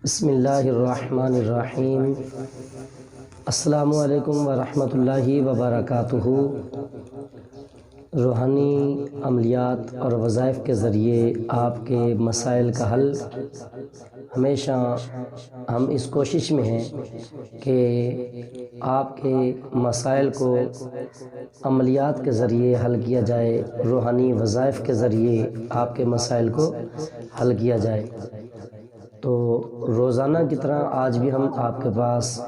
بسم اللہ الرحمن الرحیم۔ السلام علیکم ورحمۃ اللہ وبرکاتہ۔ روحانی عملیات اور وظائف کے ذریعے آپ کے مسائل کا حل ہمیشہ ہم اس کوشش میں ہیں کہ آپ کے مسائل کو عملیات کے ذریعے حل کیا جائے، روحانی وظائف کے ذریعے آپ کے مسائل کو حل کیا جائے۔ تو روزانہ کی طرح آج بھی ہم آپ کے پاس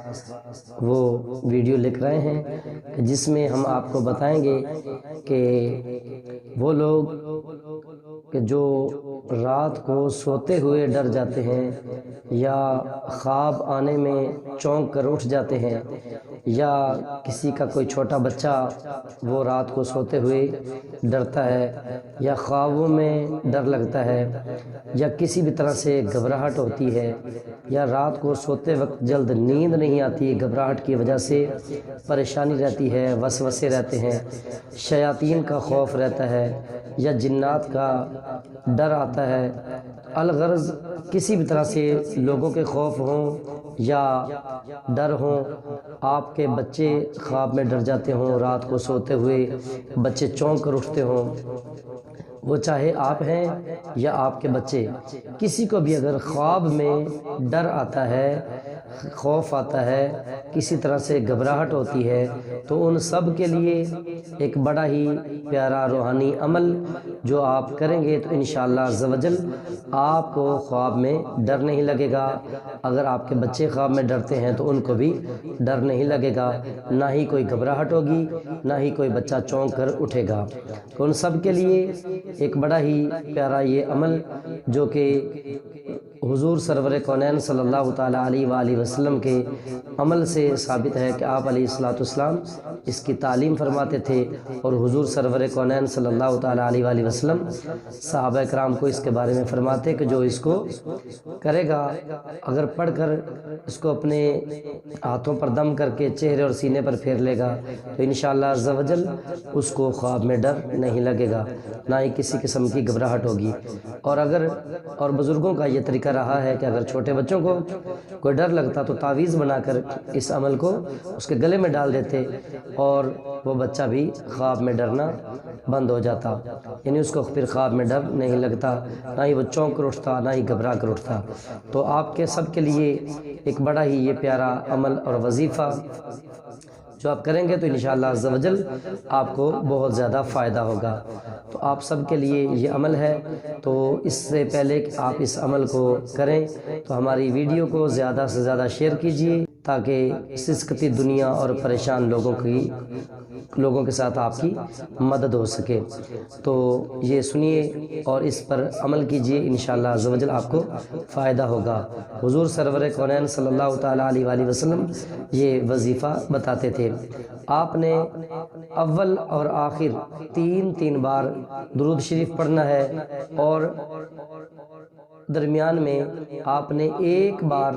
وہ ویڈیو لکھ رہے ہیں کہ جس میں ہم آپ کو بتائیں گے کہ وہ لوگ کہ جو رات کو سوتے ہوئے ڈر جاتے ہیں یا خواب آنے میں چونک کر اٹھ جاتے ہیں، یا کسی کا کوئی چھوٹا بچہ وہ رات کو سوتے ہوئے ڈرتا ہے، یا خوابوں میں ڈر لگتا ہے، یا کسی بھی طرح سے گھبراہٹ ہوتی ہے، یا رات کو سوتے وقت جلد نیند نہیں آتی، گھبراہٹ کی وجہ سے پریشانی رہتی ہے، وسوسے رہتے ہیں، شیاطین کا خوف رہتا ہے، یا جنات کا ڈر آتا ہے، الغرض کسی بھی طرح سے لوگوں کے خوف ہوں یا ڈر ہوں، آپ کے بچے خواب میں ڈر جاتے ہوں، رات کو سوتے ہوئے بچے چونک کر اٹھتے ہوں، وہ چاہے آپ ہیں یا آپ کے بچے، کسی کو بھی اگر خواب میں ڈر آتا ہے، خوف آتا ہے، کسی طرح سے گھبراہٹ ہوتی ہے، تو ان سب کے لیے ایک بڑا ہی پیارا روحانی عمل جو آپ کریں گے تو انشاءاللہ عز و جل آپ کو خواب میں ڈر نہیں لگے گا۔ اگر آپ کے بچے خواب میں ڈرتے ہیں تو ان کو بھی ڈر نہیں لگے گا، نہ ہی کوئی گھبراہٹ ہوگی، نہ ہی کوئی بچہ چونک کر اٹھے گا۔ تو ان سب کے لیے ایک بڑا ہی پیارا یہ عمل جو کہ حضور سرور کونین صلی اللہ تعالیٰ علیہ وآلہ وسلم کے عمل سے ثابت ہے کہ آپ علیہ السلام اس کی تعلیم فرماتے تھے، اور حضور سرور کونین صلی اللہ تعالیٰ علیہ وآلہ وسلم صحابہ کرام کو اس کے بارے میں فرماتے کہ جو اس کو کرے گا، اگر پڑھ کر اس کو اپنے ہاتھوں پر دم کر کے چہرے اور سینے پر پھیر لے گا تو انشاءاللہ عز و جل اس کو خواب میں ڈر نہیں لگے گا، نہ ہی کسی قسم کی گھبراہٹ ہوگی۔ اور بزرگوں کا یہ طریقہ رہا ہے کہ اگر چھوٹے بچوں کو کوئی ڈر لگتا تو تعویذ بنا کر اس عمل کو اس کے گلے میں ڈال دیتے، اور وہ بچہ بھی خواب میں ڈرنا بند ہو جاتا، یعنی اس کو پھر خواب میں ڈر نہیں لگتا، نہ ہی وہ چونک کر اٹھتا، نہ ہی گھبرا کر اٹھتا۔ تو آپ کے سب کے لیے ایک بڑا ہی یہ پیارا عمل اور وظیفہ جو آپ کریں گے تو انشاءاللہ عز و جل آپ کو بہت زیادہ فائدہ ہوگا۔ تو آپ سب کے لیے یہ عمل ہے، تو اس سے پہلے کہ آپ اس عمل کو کریں تو ہماری ویڈیو کو زیادہ سے زیادہ شیئر کیجیے تاکہ سسکتی دنیا اور پریشان لوگوں کے ساتھ آپ کی مدد ہو سکے۔ تو یہ سنیے اور اس پر عمل کیجیے، انشاءاللہ عز و جل آپ کو فائدہ ہوگا۔ حضور سرور کونین صلی اللہ تعالیٰ علیہ وآلہ وسلم یہ وظیفہ بتاتے تھے۔ آپ نے اول اور آخر تین بار درود شریف پڑھنا ہے، اور درمیان میں آپ نے ایک بار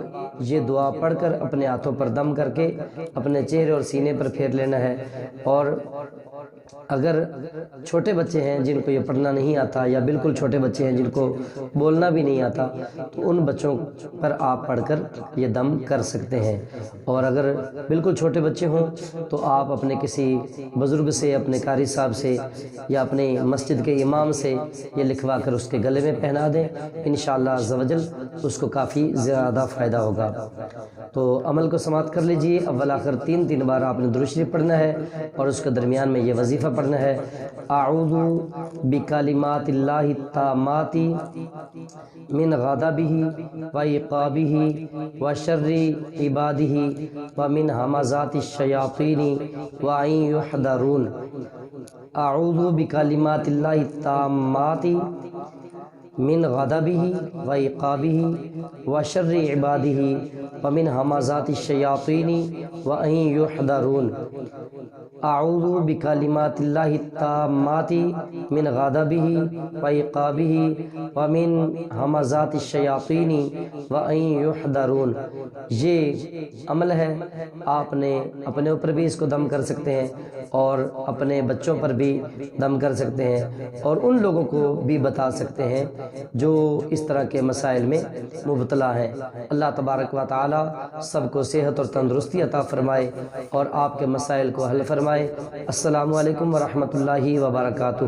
یہ دعا پڑھ کر اپنے ہاتھوں پر دم کر کے اپنے چہرے اور سینے پر پھیر لینا ہے۔ اور اگر چھوٹے بچے ہیں جن کو یہ پڑھنا نہیں آتا، یا بالکل چھوٹے بچے ہیں جن کو بولنا بھی نہیں آتا، تو ان بچوں پر آپ پڑھ کر یہ دم کر سکتے ہیں۔ اور اگر بالکل چھوٹے بچے ہوں تو آپ اپنے کسی بزرگ سے، اپنے قاری صاحب سے، یا اپنے مسجد کے امام سے یہ لکھوا کر اس کے گلے میں پہنا دیں، انشاءاللہ عز و جل اس کو کافی زیادہ فائدہ ہوگا۔ تو عمل کو سماعت کر لیجئے۔ اول آخر تین بار آپ نے درود شریف پڑھنا ہے، اور اس کے درمیان میں یہ وظیفہ پڑھنا ہے: اعوذ بکلمات اللہ التامات من غضبہ وعقابہ وشر عبادہ ومن ہمزات الشیاطین وان یحضرون۔ اعوذ بکلمات اللہ التامات من غضبہ وعقابہ وشر عبادہ ومن ہمزات الشیاطین وان یحضرون۔ اعوذ بکلمات اللہ التامات من غضبہ وعقابہ ومن ہمزات الشیاطین وان یحضرون۔ یہ عمل ہے، آپ نے اپنے اوپر بھی اس کو دم کر سکتے ہیں اور اپنے بچوں پر بھی دم کر سکتے ہیں، اور ان لوگوں کو بھی بتا سکتے ہیں جو اس طرح کے مسائل میں مبتلا ہیں۔ اللہ تبارک و تعالی سب کو صحت اور تندرستی عطا فرمائے اور آپ کے مسائل کو حل فرمائے۔ السلام علیکم ورحمۃ اللہ وبرکاتہ۔